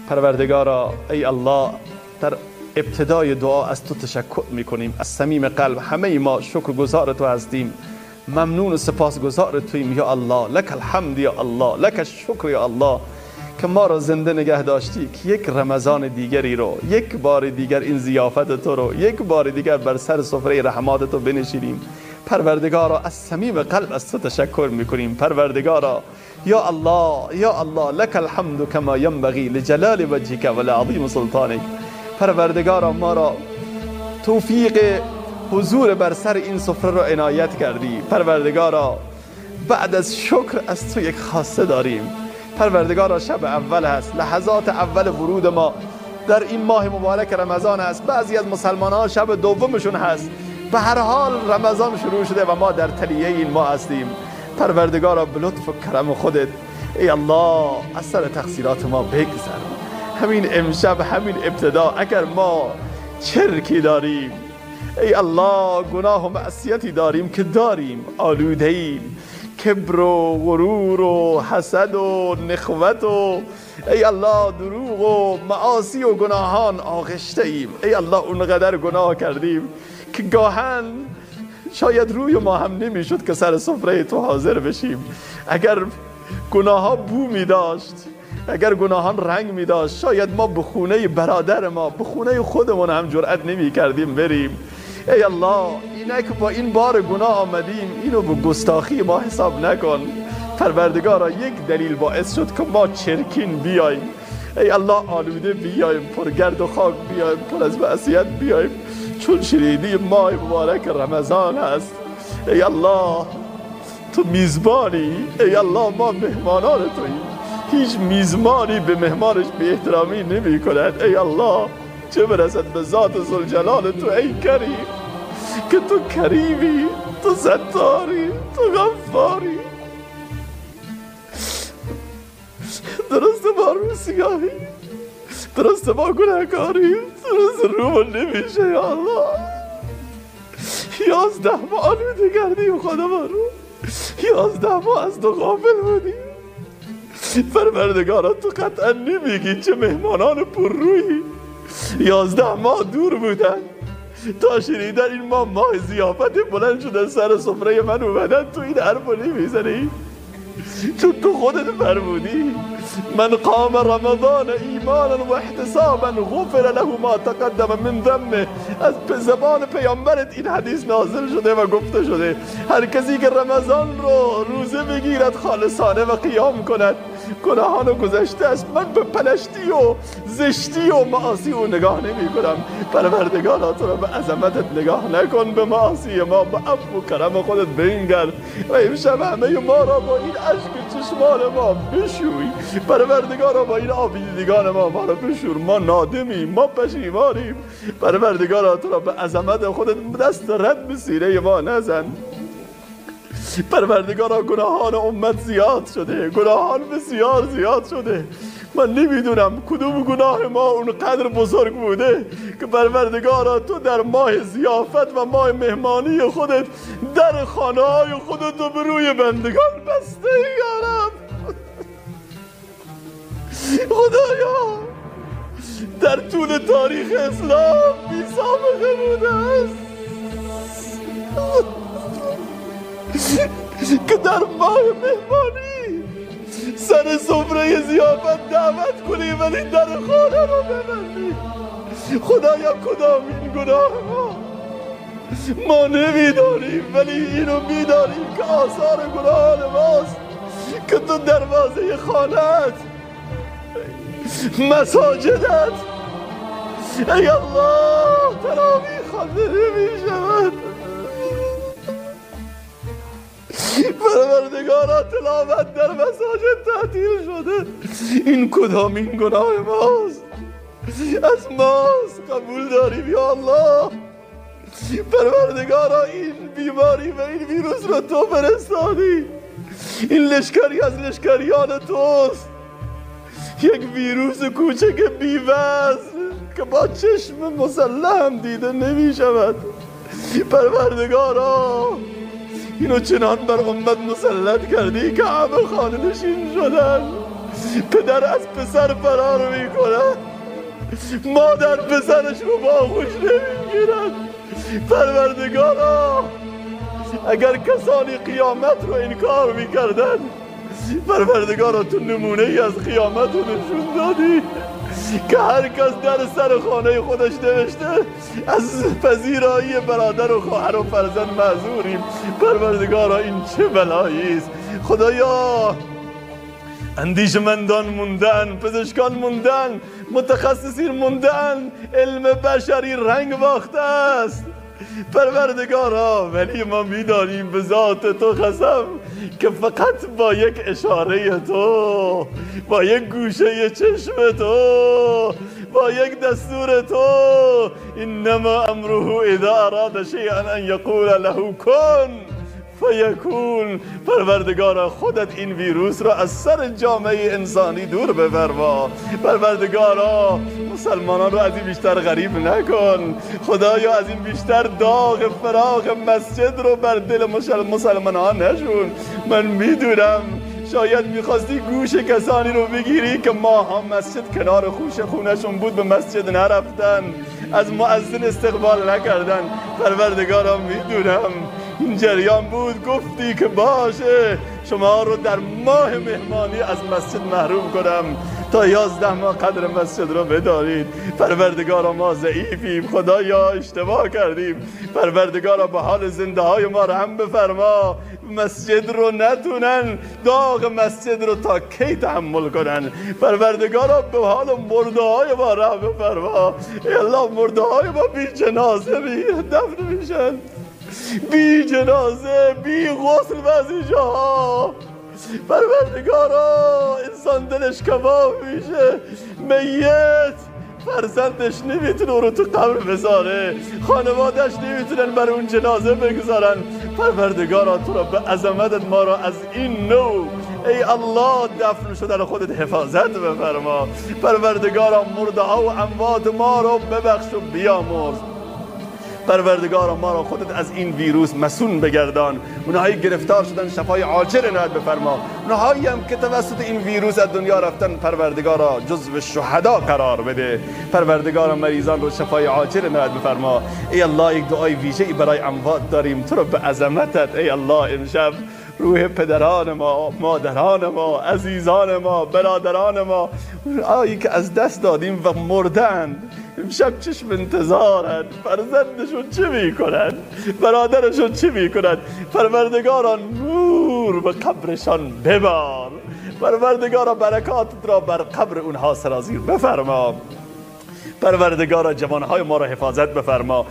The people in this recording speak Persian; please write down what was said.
پروردگارا ای الله، در ابتدای دعا از تو تشکر میکنیم از صمیم قلب. همه ما شکرگزار تو هستیم، ممنون و سپاسگزار توییم یا الله. لک الحمد یا الله، لک الشکر یا الله که ما را زنده نگه داشتی، که یک رمضان دیگری رو، یک بار دیگر این ضیافت تو رو، یک بار دیگر بر سر سفره رحمات تو بنشینیم. پروردگارا از صمیم قلب از تو تشکر میکنیم. پروردگارا یا الله یا الله، لک الحمد کما ینبغی لجلال وجهک و لعظیم سلطانک. پروردگارا ما را توفیق حضور بر سر این سفره را عنایت کردی. پروردگارا بعد از شکر از تو یک خواسته داریم. پروردگارا شب اول هست، لحظات اول ورود ما در این ماه مبارک رمضان است. بعضی از مسلمان ها شب دومشون هست. به هر حال رمضان شروع شده و ما در تلیه این ماه هستیم. پروردگارا به لطف و کرم خودت ای الله از سر تقصیرات ما بگذر. همین امشب، همین ابتدا، اگر ما چرکی داریم ای الله، گناه و معصیتی داریم که داریم، آلوده ایم، کبر و غرور و حسد و نخوت و ای الله دروغ و معاصی و گناهان آغشته ایم. ای الله اونقدر گناه کردیم که گاهن شاید روی ما هم نمیشد که سر سفره تو حاضر بشیم. اگر گناه ها بو می داشت، اگر گناهان رنگ می داشت، شاید ما به خونه برادر ما، به خونه خودمون هم جرأت نمی کردیم بریم. ای الله اینه که با این بار گناه آمدیم، اینو به گستاخی ما حساب نکن. پروردگارا یک دلیل باعث شد که ما چرکین بیاییم. ای الله آلوده بیاییم، پر گرد و خاک بیاییم، پر از معصیت بیاییم، چون شنیدی ماه مبارک رمضان هست. ای الله تو میزبانی، ای الله ما مهمانان توییم. هیچ میزبانی به مهمانش به احترامی نمی کند. ای الله چه برسد به ذات ذوالجلال تو ای کریم، که تو کریمی، تو ستاری، تو غفاری. درسته ما رو سیاهی، درسته ما گناهکاریم، درسته رومون نمیشه یا الله. 11 ما آلوده کردیم خدا ما رو، 11 ما از تو غافل بودیم. پروردگارا تو قطعا نمیگی چه مهمانان پر رویی. 11 ماه دور بودن تا شنیدن این ماه ضیافت بلند شده سر سفره من اومدن، تو این حرفو نمیزنی؟ چون تو خودت فرمودی من قام رمضان ایمانا و احتسابا غفر له ما تقدم من ذنبه. از زبان پیامبرت این حدیث نازل شده و گفته شده هر کسی که رمضان رو روزه بگیرد خالصانه و قیام کند، گناهان گذشته است، من به پلشتی و زشتی و معاصی و نگاه نمی کنم. پروردگارا تو را به عظمتت نگاه نکن، به معاصی ما، به عفو و کرم خودت بنگر و امشب همه ما را با این اشک چشمان ما بشوی. پروردگارا با این آبیدگان ما را بشور. ما نادمیم، ما پشیمانیم. پروردگارا تو را به عظمت خودت دست رد به سینه ما نزن. پروردگارا گناهان امت زیاد شده، گناهان بسیار زیاد شده. من نمیدونم کدوم گناه ما اونقدر بزرگ بوده که پروردگارا تو در ماه ضیافت و ماه مهمانی خودت در خانه های خودت رو به روی بندگان بسته ای یا رب. خدایا در طول تاریخ اسلام بی سابقه بوده است که در ماه مهمانی سر سفره ضیافت دعوت کنی ولی در خانه رو ببندی. خدایا کدام این گناه ما نمیدانیم، ولی اینو میدانیم که آثار گناهان ماست که تو دروازه خانه‌ات، مساجدت ای الله تراویح خوانده نمیشود. پروردگارا تلاوت در مساجد تعطیل شده. این کدامین گناه ماست؟ از ماست قبول داریم یا الله. پروردگارا این بیماری و این ویروس رو تو فرستادی. این لشکری از لشکریان توست، یک ویروس کوچک بی‌وزن که با چشم مسلح هم دیده نمی شود. پروردگارا اینو چنان بر امت مسلط کردی که همه خانه نشین شدن. پدر از پسر فرار میکنه، مادر پسرش رو با آغوش نمیگیرد. پروردگارا اگر کسانی قیامت رو انکار میکردن، پروردگارا تو نمونه ای از قیامت رو نشون دادی که هر کس در سر خانه خودش نوشته از پذیرایی برادر و خواهر و فرزند معذوریم. پروردگارا این چه بلایی است خدایا. اندیشمندان موندن، پزشکان موندن، متخصصین موندن، علم بشری رنگ باخته است پروردگارا، ولی ما میدانیم به ذات تو قسم که فقط با یک اشاره تو، با یک گوشه چشم تو، با یک دستور تو، انما امره اذا اراد شیئا ان یقول له کن فیکون. پروردگارا خودت این ویروس را از سر جامعه انسانی دور بفرما. پروردگارا مسلمانان رو از این بیشتر غریب نکن خدایا، از این بیشتر داغ فراق مسجد رو بر دل مسلمانان نشون. من میدونم شاید میخواستی گوش کسانی رو بگیری که ماها مسجد کنار خونشون بود به مسجد نرفتن، از مؤذن استقبال نکردن. پروردگارا میدونم این جریان بود، گفتی که باشه شما رو در ماه مهمانی از مسجد محروم کنم تا 11 ماه قدر مسجد رو بدارید. پروردگارا ما ضعیفیم خدایا، اشتباه کردیم. پروردگارا به حال زنده های ما رحم بفرما، مسجد رو نتونن داغ مسجد رو تا کی تحمل کنن. پروردگارا به حال مرده های ما رحم بفرما. ای الله مرده های ما بی جنازه دفن میشن، بی جنازه، بی غسل بعضی جاها. پروردگارا انسان دلش کباب میشه، میت فرزندش نمیتونه رو تو قبر بذاره، خانوادش نمیتونن بر اون جنازه بگذارن. پروردگارا تو را به عظمتت ما را از این نوع ای الله دفن شدن خودت حفاظت بفرما. پروردگارا مرده ها و اموات ما را ببخش و بیامرز. پروردگارا ما را خودت از این ویروس مسون بگردان. اونهایی گرفتار شدن شفای عاجل عنایت بفرما. اونهایی هم که توسط این ویروس از دنیا رفتن پروردگارا جزو شهدا قرار بده. پروردگارا مریضان رو شفای عاجل عنایت بفرما. ای الله یک دعای ویژه‌ای برای اموات داریم، تو رو به عظمتت ای الله امشب روح پدران ما، مادران ما، عزیزان ما، برادران ما، آیی که از دست دادیم و مردند امشب چشم انتظارند. فرزندشون چه میکنند؟ برادرشون چه میکنند؟ پروردگارا نور به قبرشان ببار. پروردگارا برکاتت را بر قبر اونها سرازیر بفرما. پروردگارا جوانهای ما را حفاظت بفرما.